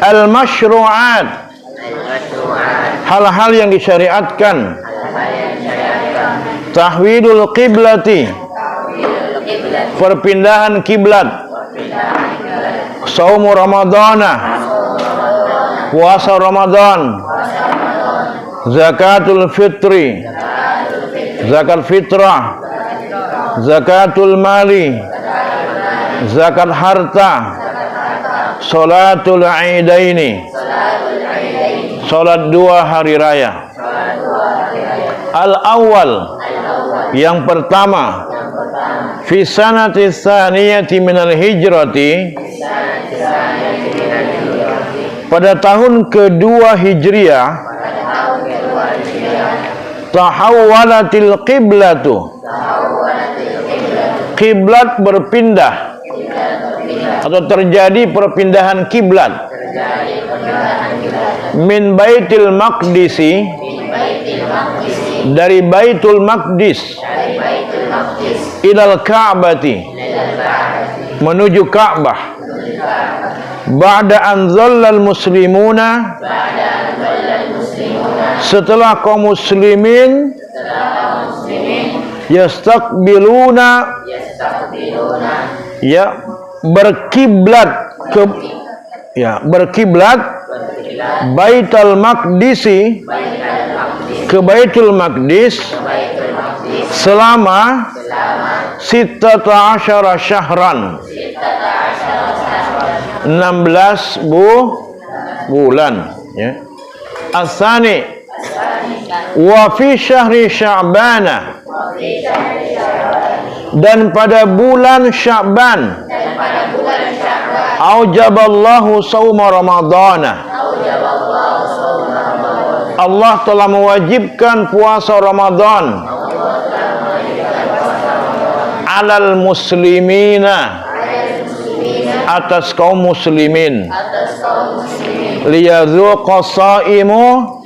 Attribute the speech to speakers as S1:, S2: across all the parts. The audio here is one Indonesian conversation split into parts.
S1: Al-masyru'at, hal-hal yang disyariatkan. Tahwidul qiblati, perpindahan kiblat. Saumu Ramadana, puasa Ramadan. Zakatul fitri, zakat fitrah. Zakatul mali, zakat harta. Salatul aidaini, salat dua hari raya. Al-awwal, yang pertama, fi sanati tsaniyati minal hijrati, pada tahun kedua Hijriah, tahawwalatil qiblatu, kiblat berpindah atau terjadi perpindahan kiblat min Baitul Maqdisi, dari Baitul Maqdis, ilal Ka'bati, menuju Ka'bah. Ba'da an dhallal muslimuna, setelah kaum muslimin yastaqbiluna, ya, berkiblat ke, ya, berkiblat Baitul Maqdisi, ke Baitul Maqdis selama 16 syahran, 16 bulan, ya. Asani, wa fi syahri Sya'bana, dan pada bulan Sya'ban, aujaballahu shauma Ramadana, Allah telah mewajibkan puasa Ramadan alal muslimina, atas kaum muslimin, liyadzuqa shaimu,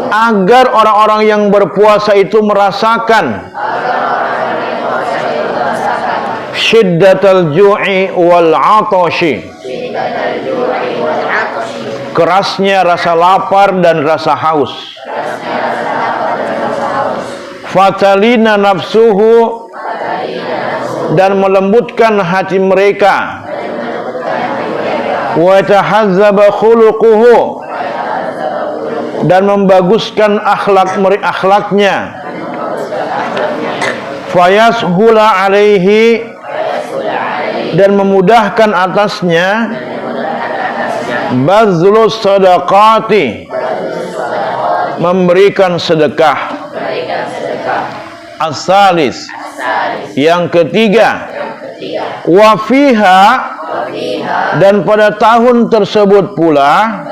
S1: agar orang-orang yang berpuasa itu merasakan syiddatal ju'i wal 'atashi, kerasnya rasa lapar dan rasa haus. Fatalina nafsuhu, dan melembutkan hati mereka. Wa tahazzaba khuluquhu, dan membaguskan akhlaknya. Fayashula alaihi, dan memudahkan atasnya. Bazlus sadaqati, memberikan sedekah. As-salis, yang ketiga, wa fiha, dan pada tahun tersebut pula,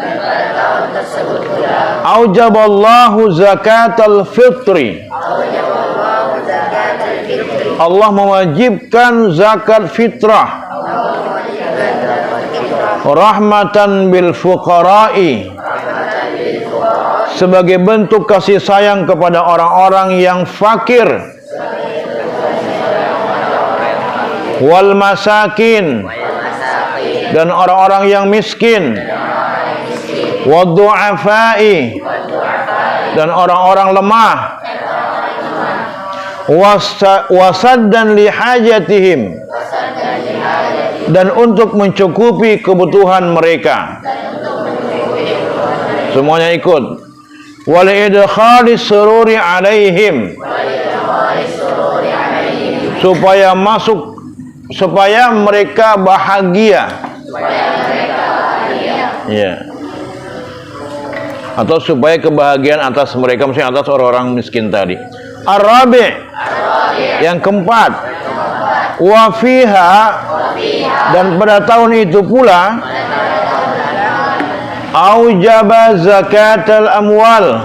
S1: aujaballahu zakatal fitri, Allah mewajibkan zakat fitrah. Rahmatan bil fuqara'i, sebagai bentuk kasih sayang kepada orang-orang yang fakir. Wal masakin, dan orang-orang yang miskin. Wad du'afai, dan orang-orang lemah. Wasaddan li hajatihim, dan untuk mencukupi kebutuhan mereka. Semuanya ikut. Wal idkhali sururi alaihim, supaya mereka bahagia. Ya. Atau supaya kebahagiaan atas mereka, maksudnya atas orang-orang miskin tadi. Ar-rabi', yang keempat, wa fiha, dan pada tahun itu pula, aujaba zakatal amwal,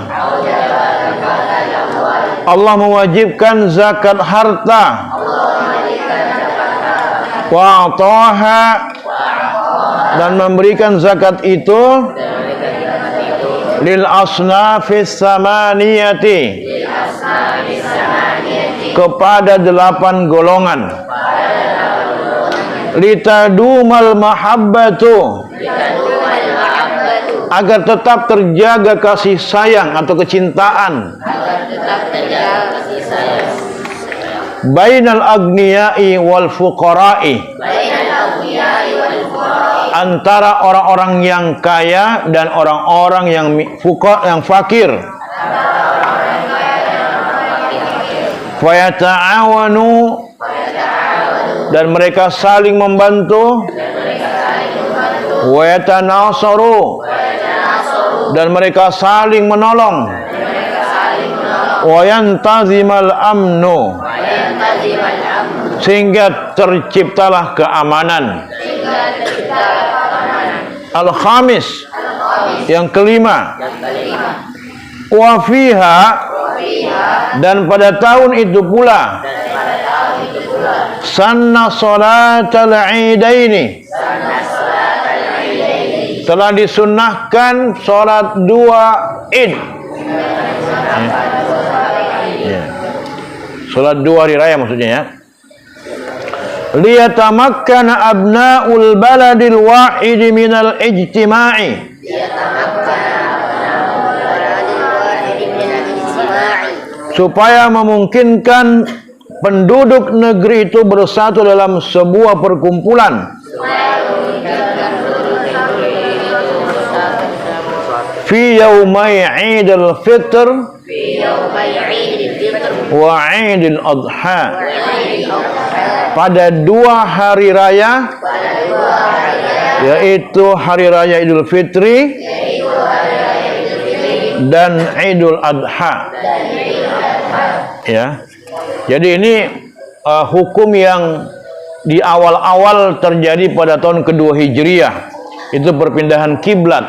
S1: Allah mewajibkan zakat harta. Wa ataha, dan memberikan zakat itu lil asnafis samaniyati, kepada 8 golongan. Litadumal mahabbatu, agar tetap terjaga kasih sayang atau kecintaan bainal aghniyai wal fuqara'i, antara orang-orang yang kaya dan orang-orang yang fakir. Fayata'awanu, dan mereka saling membantu. Wayatanasaru, dan mereka saling menolong. Wayantazimal amnu, sehingga terciptalah keamanan. Al-khamis, yang kelima, wa fiha, dan pada tahun itu pula, sanna salatal idaini, telah disunnahkan salat dua id. Salat dua hari raya maksudnya ya. Liyatamakkana abna'ul baladil wahid minal ijtima'i, supaya memungkinkan penduduk negeri itu bersatu dalam sebuah perkumpulan. Fi yaumai Idul Fitr wa Idul Adha, pada dua hari raya, yaitu hari raya Idul Fitri dan Idul Adha. Ya. Jadi ini hukum yang di awal-awal terjadi pada tahun kedua Hijriah. Itu perpindahan kiblat,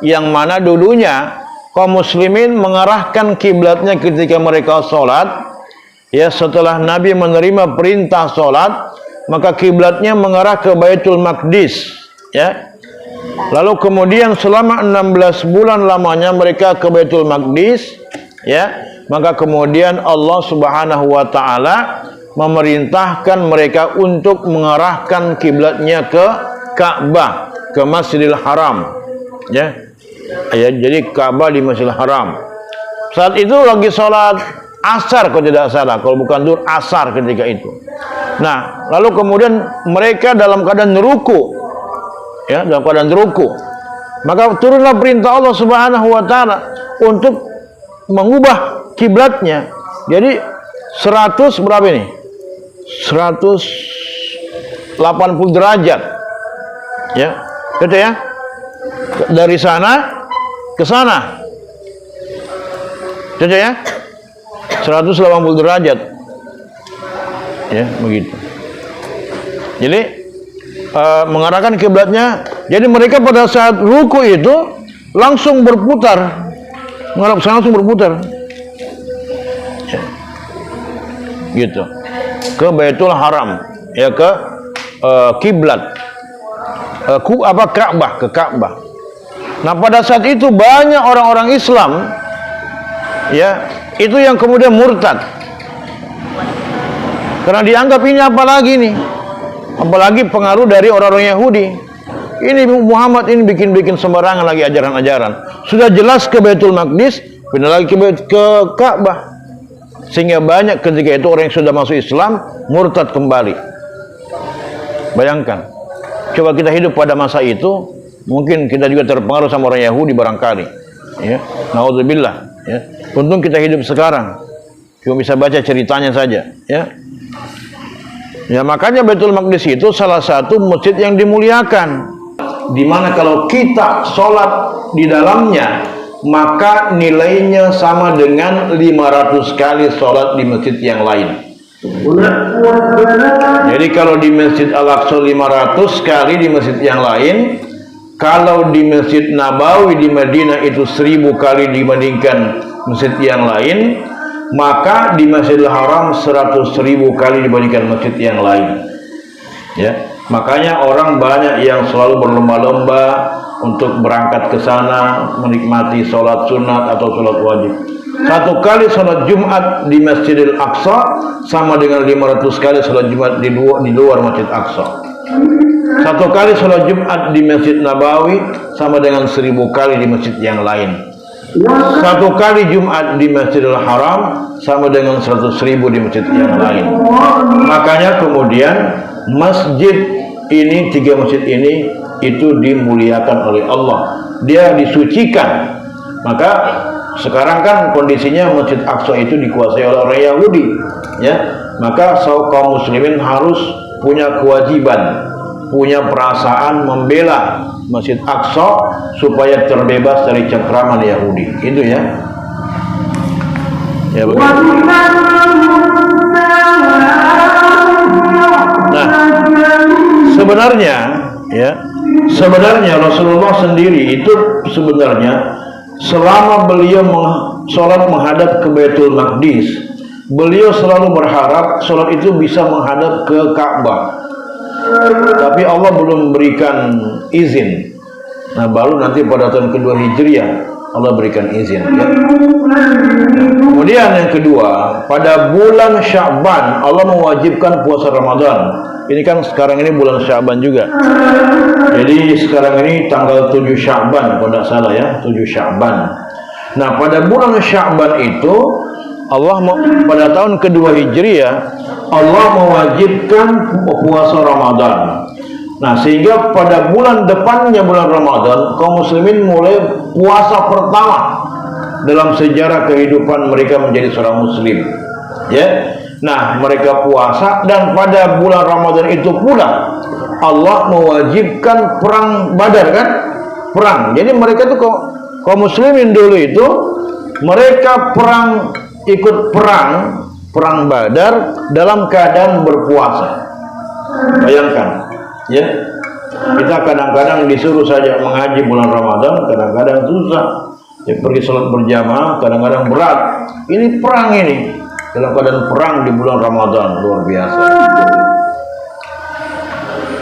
S1: yang mana dulunya kaum muslimin mengarahkan kiblatnya ketika mereka sholat. Ya, setelah Nabi menerima perintah sholat, maka kiblatnya mengarah ke Baitul Maqdis. Ya. Lalu kemudian selama 16 bulan lamanya mereka ke Baitul Maqdis. Ya. Maka kemudian Allah Subhanahu wa taala memerintahkan mereka untuk mengarahkan kiblatnya ke Ka'bah, ke Masjidil Haram. Ya. Jadi Ka'bah di Masjidil Haram. Saat itu lagi sholat asar kalau tidak salah, kalau bukan zuhur, asar ketika itu. Nah, lalu kemudian mereka dalam keadaan ruku, ya, dalam keadaan ruku. Maka turunlah perintah Allah Subhanahu wa taala untuk mengubah kiblatnya. Jadi 100 berapa ini? 180 derajat. Ya, gitu ya. Dari sana ke sana. Gitu ya. 180 derajat. Ya, begitu. Jadi mengarahkan kiblatnya. Jadi mereka pada saat ruku itu langsung berputar. Langsung berputar. Ya. Gitu. Ke Baitul Haram, ya, ke kiblat. Ka'bah, ke Ka'bah. Nah, pada saat itu banyak orang-orang Islam, ya, itu yang kemudian murtad. Karena dianggap ini apalagi nih? Apalagi pengaruh dari orang-orang Yahudi. Ini Muhammad ini bikin-bikin sembarangan lagi ajaran-ajaran. Sudah jelas ke Baitul Maqdis, pindah lagi ke Ka'bah. Sehingga banyak ketika itu orang yang sudah masuk Islam murtad kembali. Bayangkan. Coba kita hidup pada masa itu, mungkin kita juga terpengaruh sama orang Yahudi barangkali. Ya, naudzubillah. Ya, untung kita hidup sekarang, cuma bisa baca ceritanya saja. Ya, ya, makanya Baitul Maqdis itu salah satu masjid yang dimuliakan, di mana kalau kita sholat di dalamnya, maka nilainya sama dengan 500 kali sholat di masjid yang lain. Jadi kalau di Masjid Al-Aqsa 500 kali, di masjid yang lain, kalau di Masjid Nabawi di Madinah itu 1000 kali dibandingkan masjid yang lain, maka di Masjidil Haram 100.000 kali dibandingkan masjid yang lain. Ya, makanya orang banyak yang selalu berlomba-lomba untuk berangkat ke sana menikmati sholat sunat atau sholat wajib. Satu kali sholat Jumat di Masjidil Aqsa sama dengan 500 kali sholat Jumat di luar Masjid Aqsa. Satu kali sholat Jumat di Masjid Nabawi sama dengan 1000 kali di masjid yang lain. Satu kali Jumat di Masjidil Haram sama dengan 100.000 di masjid yang lain. Makanya kemudian masjid ini, 3 masjid ini itu dimuliakan oleh Allah. Dia disucikan. Maka sekarang kan kondisinya Masjid Aqsa itu dikuasai oleh orang Yahudi, ya. Maka kaum muslimin harus punya kewajiban, punya perasaan membela Masjid Aqsa supaya terbebas dari cengkraman Yahudi. Itu ya. Ya begitu. Nah, sebenarnya Rasulullah sendiri itu sebenarnya selama beliau sholat menghadap ke Baitul Maqdis, beliau selalu berharap sholat itu bisa menghadap ke Ka'bah. Tapi Allah belum berikan izin. Nah, baru nanti pada tahun kedua Hijriah Allah berikan izin, ya. Kemudian yang kedua, pada bulan Sya'ban Allah mewajibkan puasa Ramadan. Ini kan sekarang ini bulan Sya'ban juga. Jadi sekarang ini tanggal 7 Sya'ban kalau tidak salah ya, 7 Sya'ban. Nah, pada bulan Sya'ban itu Allah pada tahun kedua Hijriah Allah mewajibkan puasa Ramadan. Nah, sehingga pada bulan depannya bulan Ramadan kaum muslimin mulai puasa pertama dalam sejarah kehidupan mereka menjadi seorang muslim, ya. Nah, mereka puasa dan pada bulan Ramadan itu pula Allah mewajibkan perang Badar, kan? Perang. Jadi mereka tuh kaum muslimin dulu itu mereka ikut perang Badar dalam keadaan berpuasa. Bayangkan, ya. Kita kadang-kadang disuruh saja mengaji bulan Ramadan, kadang-kadang susah. Ya, pergi sholat berjamaah, kadang-kadang berat. Ini perang ini. Dalam keadaan perang di bulan Ramadan, luar biasa.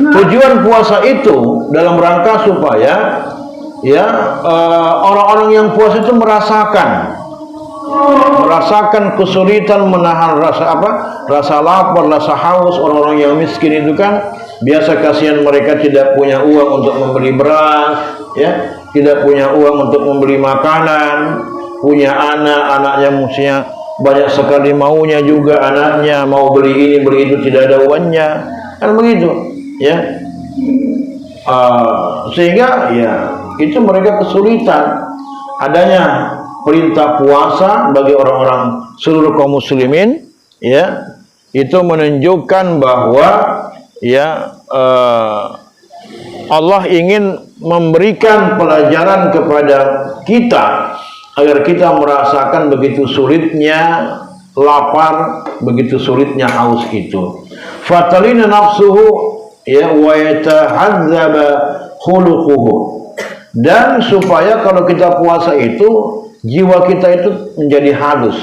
S1: Tujuan puasa itu dalam rangka supaya ya orang-orang yang puasa itu merasakan kesulitan menahan rasa lapar, rasa haus. Orang-orang yang miskin itu kan biasa kasihan, mereka tidak punya uang untuk membeli beras, ya, tidak punya uang untuk membeli makanan, punya anaknya mestinya banyak sekali maunya juga, anaknya mau beli ini beli itu tidak ada uangnya, kan begitu, ya. Sehingga ya itu mereka kesulitan. Adanya perintah puasa bagi orang-orang seluruh kaum muslimin, ya, itu menunjukkan bahwa ya Allah ingin memberikan pelajaran kepada kita agar kita merasakan begitu sulitnya lapar, begitu sulitnya haus itu. Fatalina nafsuhu ya wa yatahadzaba khuluquhu. Dan supaya kalau kita puasa itu jiwa kita itu menjadi halus.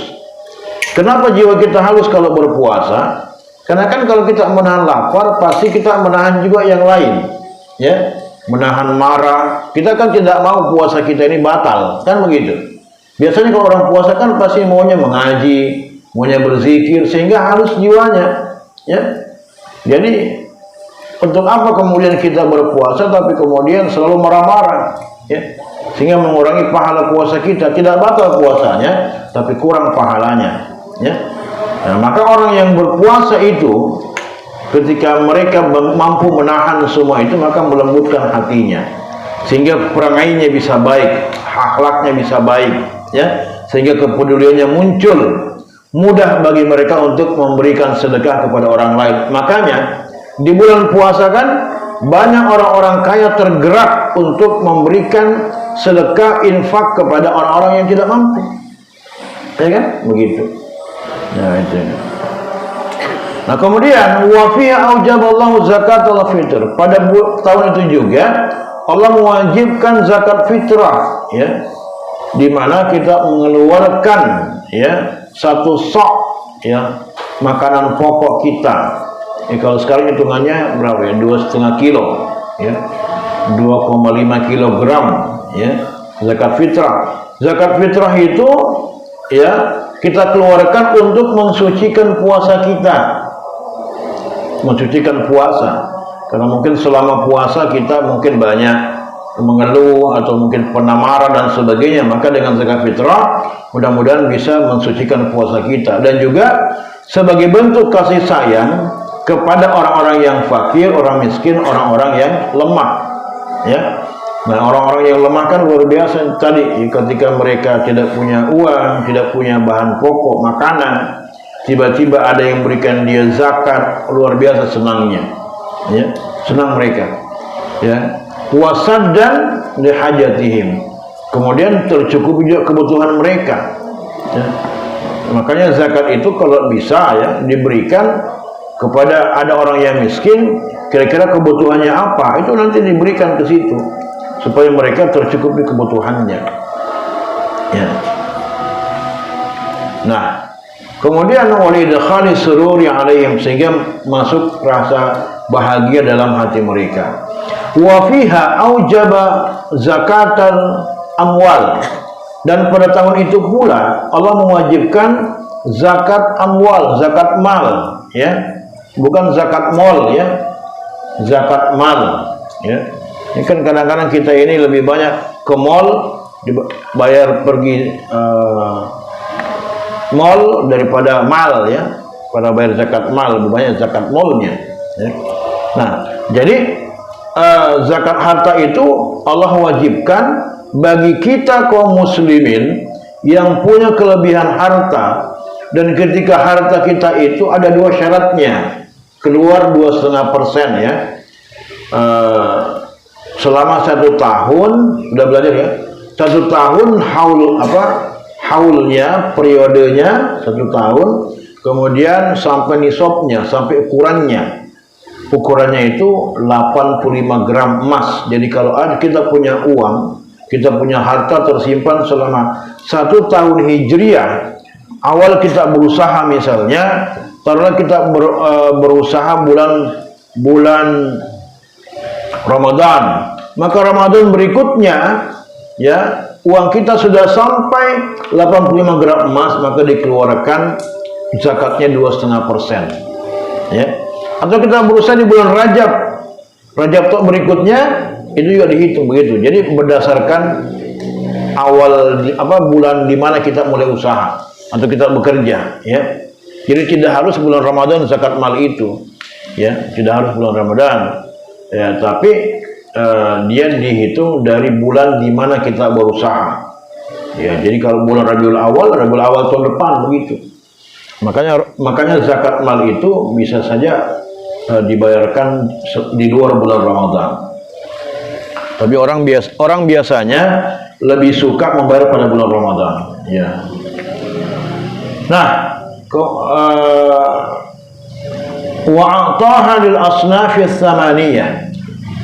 S1: Kenapa jiwa kita halus kalau berpuasa? Karena kan kalau kita menahan lapar pasti kita menahan juga yang lain, ya. Menahan marah. Kita kan tidak mau puasa kita ini batal, kan begitu. Biasanya kalau orang puasa kan pasti maunya mengaji, maunya berzikir, sehingga halus jiwanya, ya. Jadi untuk apa kemudian kita berpuasa tapi kemudian selalu marah-marah, ya, sehingga mengurangi pahala puasa kita. Tidak batal puasanya, tapi kurang pahalanya, ya. Nah, maka orang yang berpuasa itu ketika mereka mampu menahan semua itu, maka melembutkan hatinya, sehingga perangainya bisa baik, akhlaknya bisa baik, ya, sehingga kepeduliannya muncul, mudah bagi mereka untuk memberikan sedekah kepada orang lain. Makanya di bulan puasa kan banyak orang-orang kaya tergerak untuk memberikan sedekah, infak kepada orang-orang yang tidak mampu, ya kan begitu. Nah, itu. Nah, kemudian wa fi aujaballahu zakatul fitr. Pada tahun itu juga Allah mewajibkan zakat fitrah, ya, di mana kita mengeluarkan, ya, 1 sok, ya, makanan pokok kita. Kalau sekarang hitungannya berapa ya? 2,5 kilo, ya, 2,5 kilogram, ya, zakat fitrah. Zakat fitrah itu, ya, kita keluarkan untuk mensucikan puasa kita, mensucikan puasa. Karena mungkin selama puasa kita mungkin banyak mengeluh atau mungkin pernah marah dan sebagainya, maka dengan zakat fitrah mudah-mudahan bisa mensucikan puasa kita, dan juga sebagai bentuk kasih sayang kepada orang-orang yang fakir, orang miskin, orang-orang yang lemah, ya. Nah, orang-orang yang lemah kan luar biasa tadi, ketika mereka tidak punya uang, tidak punya bahan pokok makanan, tiba-tiba ada yang berikan dia zakat, luar biasa senangnya, ya, senang mereka, ya. Wasaddan lihajatihim, kemudian tercukupi juga kebutuhan mereka, ya. Makanya zakat itu kalau bisa ya diberikan kepada ada orang yang miskin, kira-kira kebutuhannya apa, itu nanti diberikan ke situ supaya mereka tercukupi kebutuhannya, ya. Nah, kemudian walidkhali sururi alaihim, sehingga masuk rasa bahagia dalam hati mereka. Wa fiha aujaba zakatal amwal, dan pada tahun itu pula Allah mewajibkan zakat amwal, zakat mal, ya, bukan zakat mall, ya, zakat mal, ya. Ini kan kadang-kadang kita ini lebih banyak ke mall, bayar pergi mall daripada mal, ya, pada bayar zakat mal, lebih banyak zakat mallnya, ya. Nah, jadi zakat harta itu Allah wajibkan bagi kita kaum muslimin yang punya kelebihan harta, dan ketika harta kita itu ada dua syaratnya, keluar 2,5%, ya, selama 1 tahun, udah belajar ya, 1 tahun haulnya, periodenya 1 tahun, kemudian sampai nisabnya, sampai ukurannya itu 85 gram emas. Jadi kalau kita punya uang, kita punya harta tersimpan selama 1 tahun hijriah, awal kita berusaha, misalnya taruhlah kita berusaha bulan Ramadan, maka Ramadan berikutnya, ya, uang kita sudah sampai 85 gram emas, maka dikeluarkan zakatnya 2,5%, ya. Atau kita berusaha di bulan Rajab berikutnya, itu juga dihitung begitu. Jadi berdasarkan awal bulan di mana kita mulai usaha atau kita bekerja, ya. Jadi tidak harus bulan Ramadan zakat mal itu, ya, tidak harus bulan Ramadan, ya, tapi dia dihitung dari bulan di mana kita berusaha, ya. Jadi kalau bulan Rabiul Awal tahun depan begitu. Makanya zakat mal itu bisa saja dibayarkan di luar bulan Ramadan. Tapi orang biasanya lebih suka membayar pada bulan Ramadan, ya. Nah, wa'ataha lil asnafi tsamaniyah,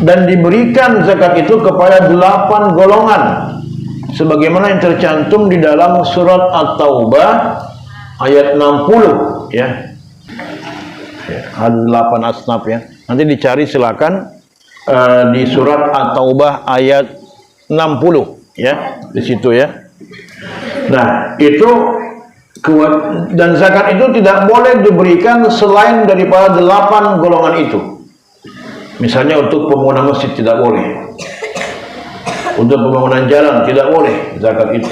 S1: dan diberikan zakat itu kepada 8 golongan sebagaimana yang tercantum di dalam surat At-Taubah ayat 60, ya. Ada 8 asnaf, ya. Nanti dicari silakan di surat At-Taubah ayat 60, ya, di situ, ya. Nah, itu dan zakat itu tidak boleh diberikan selain daripada 8 golongan itu. Misalnya untuk pembangunan masjid tidak boleh, untuk pembangunan jalan tidak boleh zakat itu.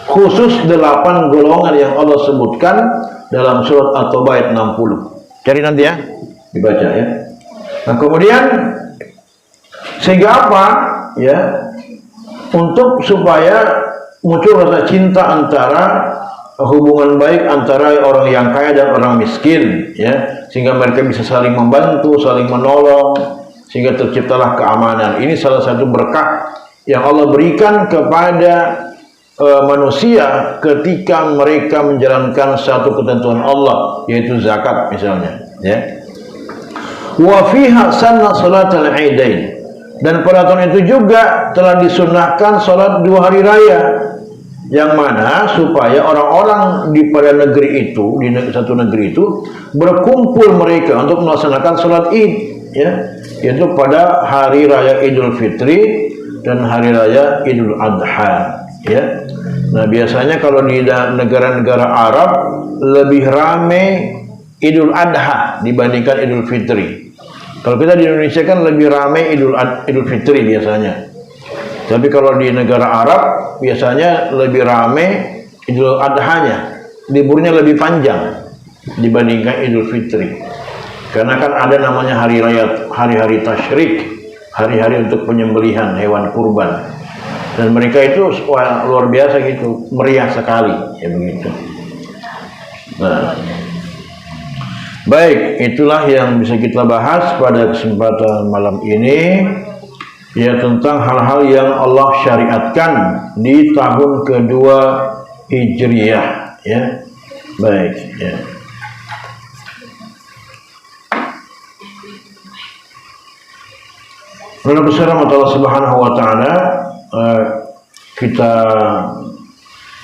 S1: Khusus 8 golongan yang Allah sebutkan dalam surat At-Taubah ayat 60. Cari nanti, ya, dibaca, ya. Nah, kemudian sehingga apa, ya, untuk supaya muncul rasa cinta antara hubungan baik antara orang yang kaya dan orang miskin, ya, sehingga mereka bisa saling membantu, saling menolong, sehingga terciptalah keamanan. Ini salah satu berkah yang Allah berikan kepada manusia ketika mereka menjalankan satu ketentuan Allah, yaitu zakat misalnya, ya. Wa fiha sanna salatul aidain, dan pada tahun itu juga telah disunnahkan salat 2 hari raya, yang mana supaya orang-orang di pada negeri itu, di satu negeri itu berkumpul mereka untuk melaksanakan salat Id, ya, yaitu pada hari raya Idul Fitri dan hari raya Idul Adha, ya. Nah, biasanya kalau di negara-negara Arab lebih ramai Idul Adha dibandingkan Idul Fitri. Kalau kita di Indonesia kan lebih ramai Idul Fitri biasanya. Tapi kalau di negara Arab biasanya lebih ramai Idul Adhanya. Liburnya lebih panjang dibandingkan Idul Fitri. Karena kan ada namanya hari-hari tasyrik, hari-hari untuk penyembelihan hewan kurban. Dan mereka itu wah, luar biasa gitu, meriah sekali, ya begitu. Nah, baik, itulah yang bisa kita bahas pada kesempatan malam ini, ya tentang hal-hal yang Allah syariatkan di tahun kedua Hijriyah, ya. Baik, ya. Dalam besar Allah Subhanahu wa taala, kita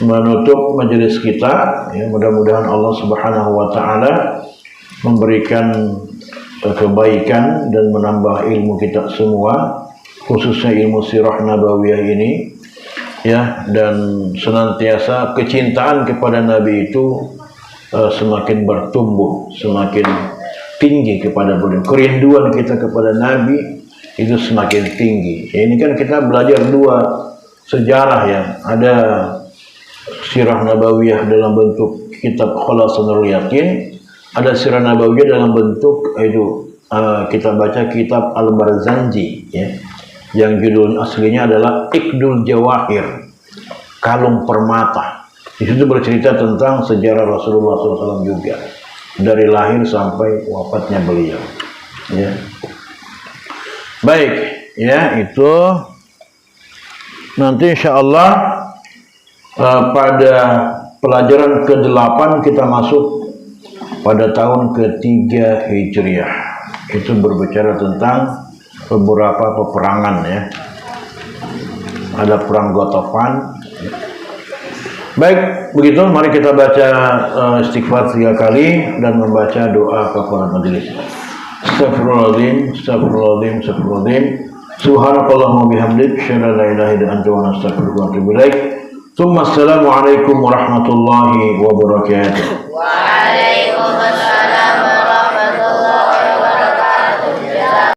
S1: menutup majelis kita, ya, mudah-mudahan Allah Subhanahu wa taala memberikan kebaikan dan menambah ilmu kita semua, khususnya ilmu sirah nabawiyah ini, ya, dan senantiasa kecintaan kepada Nabi itu semakin bertumbuh, semakin tinggi kepada beliau. Kerinduan kita kepada Nabi itu semakin tinggi. Ya, ini kan kita belajar dua sejarah ya. Ada sirah nabawiyah dalam bentuk kitab Khulasatul Yakin, ada sirah nabawiyah dalam bentuk itu kita baca kitab Al-Barzanji, ya, yang judul aslinya adalah Iqdul Jawahir, kalung permata. Di situ bercerita tentang sejarah Rasulullah SAW juga, dari lahir sampai wafatnya beliau. Ya. Baik, ya, itu nanti insya Allah pada pelajaran ke-8 kita masuk pada tahun ke-3 Hijriah. Itu berbicara tentang beberapa peperangan, ya. Ada perang Ghatafan. Baik, begitu mari kita baca istighfar 3 kali dan membaca doa kafaratul majelis. Astagfirullahaladzim, astagfirullahaladzim, astagfirullahaladzim. Subhanakallahumma bihamdik, asyhadu an la ilaha illa anta wa astaghfiruka wa atubu ilaik. Assalamualaikum warahmatullahi wabarakatuh. Waalaikumsalam.